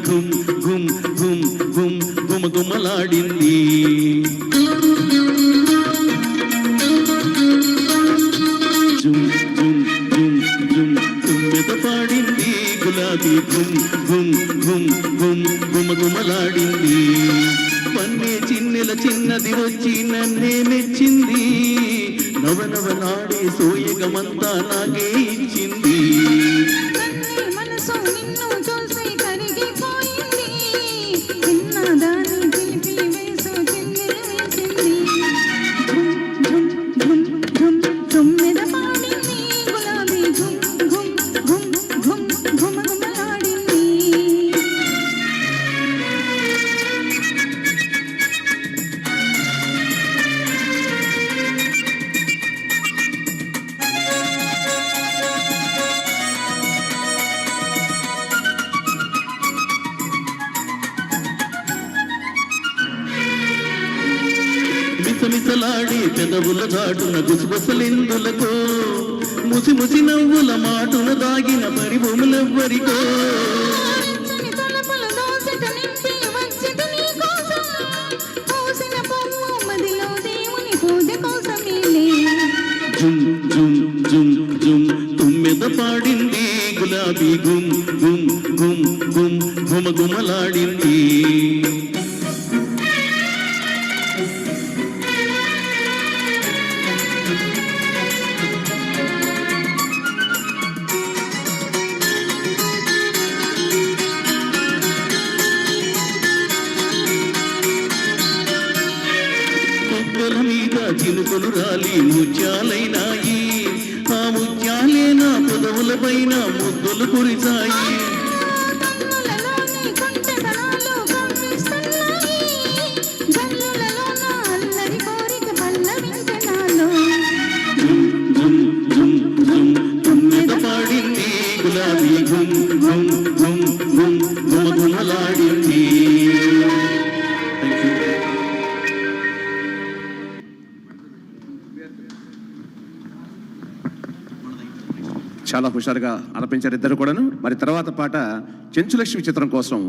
ఘుమ్ ఘుమ్ ఘుమ్ ఘుమ్ గుమగుమలాడింది. జుమ్ జుమ్ జుమ్ జుమ్ తుమ్మెద పాడింది గులాబీ ఘుమ్ ఘుమ్ ఘుమ్ ఘుమ్ గుమగుమలాడింది. పన్నే చిన్నెల చిన్నది వచ్చి నన్నే మెచ్చింది. నవనవలాడే సోయగమంతా నాకే ఇచ్చింది. మిసమిసలాడి పెదవుల చాటున గుసగుసలెందులకో, ముసి ముసి నవ్వుల మాటున దాగిన పరిభూములెవ్వరికో. జుమ్ జుమ్ జుమ్ జుమ్ తుమ్మెద పాడింది గులాబీ గుమ్ గుమ్ గుమ్ గుమ్ గుమగుమలాడింది. ముద్దల మీద చినుకులు రాలి ముత్యాలైనాయి. ఆ ముత్యాలే నా పొదవుల పైన ముద్దులు కురిసాయి. తుమ్మెద పాడింది గులాబీ గుమ్ గుమ్ గుమ్ గుమ్ గుమగుమలాడింది. చాలా హుషారుగా అనిపించారు ఇద్దరు కూడాను. మరి తర్వాత పాట చెంచులక్ష్మి చిత్రం కోసం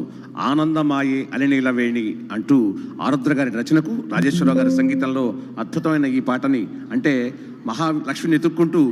ఆనందమాయే అలినీలవేణి అంటూ ఆరుద్ర గారి రచనకు రాజేశ్వరరావు గారి సంగీతంలో అద్భుతమైన ఈ పాటని, అంటే మహాలక్ష్మిని ఎత్తుక్కుంటూ